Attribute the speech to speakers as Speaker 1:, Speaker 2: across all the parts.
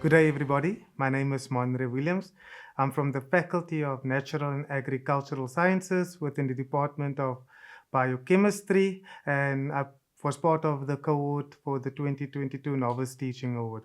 Speaker 1: Good day, everybody. My name is Monray. I'm from the Faculty of Natural and Agricultural Sciences within the Department of Biochemistry, and I was part of the cohort for the 2022 Novice Teaching Award.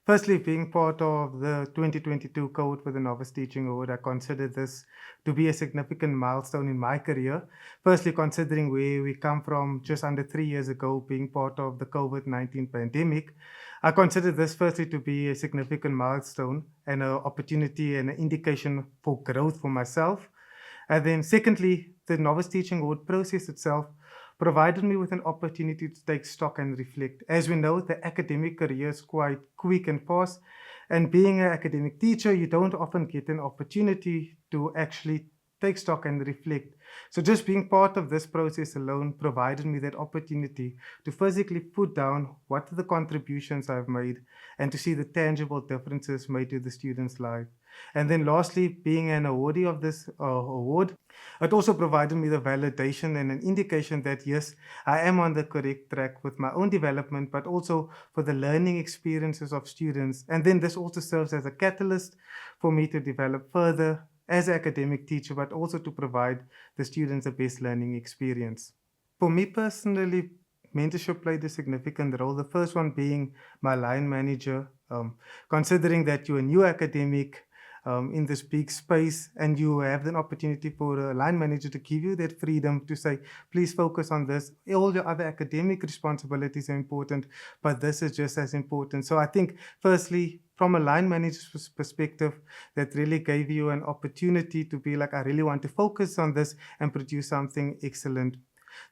Speaker 1: Firstly, being part of the 2022 cohort for the Novice Teaching Award, I consider this to be a significant milestone in my career. Firstly, considering where we come from just under 3 years ago, being part of the COVID-19 pandemic, I consider this firstly to be a significant milestone and an opportunity and an indication for growth for myself. And then secondly, the Novice Teaching Award process itself provided me with an opportunity to take stock and reflect. As we know, the academic career is quite quick and fast, and being an academic teacher, you don't often get an opportunity to actually take stock and reflect. So just being part of this process alone provided me that opportunity to physically put down what are the contributions I've made and to see the tangible differences made to the students' life. And then lastly, being an awardee of this award, it also provided me the validation and an indication that yes, I am on the correct track with my own development, but also for the learning experiences of students. And then this also serves as a catalyst for me to develop further as an academic teacher, but also to provide the students the best learning experience. For me personally, mentorship played a significant role. The first one being my line manager. Considering that you're a new academic in this big space and you have an opportunity for a line manager to give you that freedom to say, please focus on this. All your other academic responsibilities are important, but this is just as important. So I think, firstly, from a line manager's perspective, that really gave you an opportunity to be like, I really want to focus on this and produce something excellent.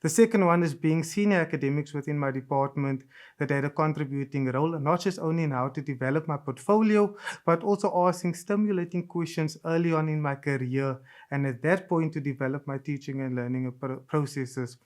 Speaker 1: The second one is being senior academics within my department that had a contributing role, not just only in how to develop my portfolio, but also asking stimulating questions early on in my career, and at that point to develop my teaching and learning processes.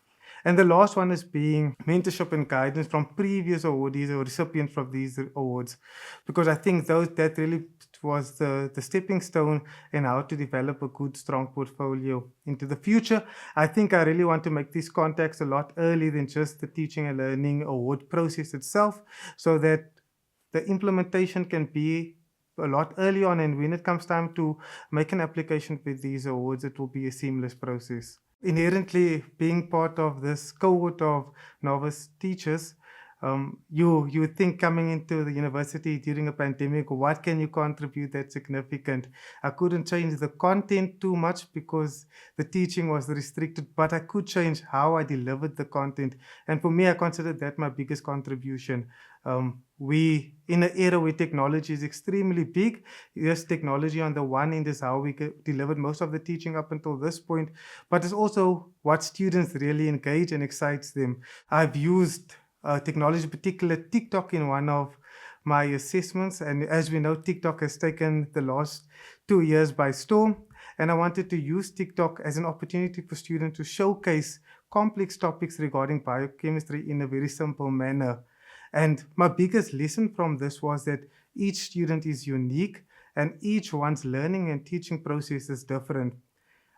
Speaker 1: And the last one is being mentorship and guidance from previous awardees or recipients of these awards, because I think that really was the stepping stone in how to develop a good, strong portfolio into the future. I think I really want to make these contacts a lot earlier than just the teaching and learning award process itself, so that the implementation can be a lot early on, and when it comes time to make an application with these awards, it will be a seamless process. Inherently, being part of this cohort of novice teachers, you think coming into the university during a pandemic, what can you contribute that's significant? I couldn't change the content too much because the teaching was restricted, but I could change how I delivered the content. And for me, I consider that my biggest contribution. We, in an era where technology is extremely big, yes, technology on the one end is how we delivered most of the teaching up until this point, but it's also what students really engage and excites them. I've used technology, particularly TikTok, in one of my assessments. And as we know, TikTok has taken the last 2 years by storm. And I wanted to use TikTok as an opportunity for students to showcase complex topics regarding biochemistry in a very simple manner. And my biggest lesson from this was that each student is unique and each one's learning and teaching process is different.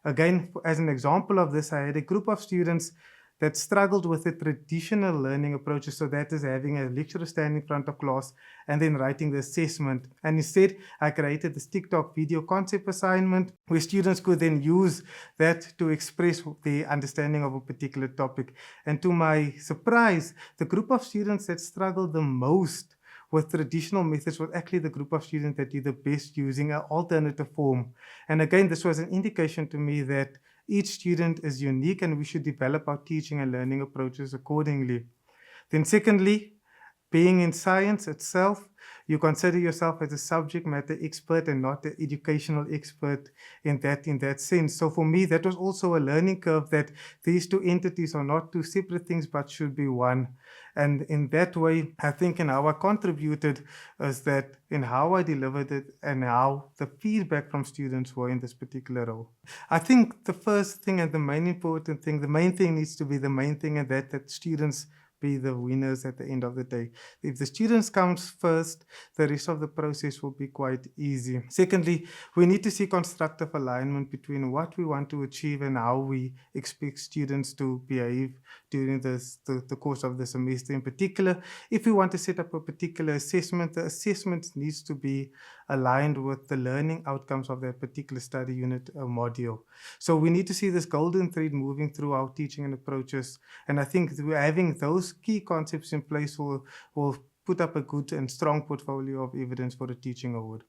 Speaker 1: Again, as an example of this, I had a group of students that struggled with the traditional learning approaches. So that is having a lecturer stand in front of class and then writing the assessment. And instead, I created this TikTok video concept assignment where students could then use that to express their understanding of a particular topic. And to my surprise, the group of students that struggled the most with traditional methods was actually the group of students that did the best using an alternative form. And again, this was an indication to me that each student is unique and we should develop our teaching and learning approaches accordingly. Then secondly, being in science itself, you consider yourself as a subject matter expert and not an educational expert in that sense. So for me, that was also a learning curve, that these two entities are not two separate things but should be one. And in that way, I think in how I contributed is that in how I delivered it and how the feedback from students were in this particular role. I think the first thing and the main important thing, the main thing needs to be the main thing, and that students be the winners at the end of the day. If the students comes first, the rest of the process will be quite easy. Secondly, we need to see constructive alignment between what we want to achieve and how we expect students to behave during the course of the semester. In particular, if we want to set up a particular assessment, the assessment needs to be aligned with the learning outcomes of that particular study unit or module. So we need to see this golden thread moving through our teaching and approaches. And I think having those key concepts in place will put up a good and strong portfolio of evidence for the teaching award.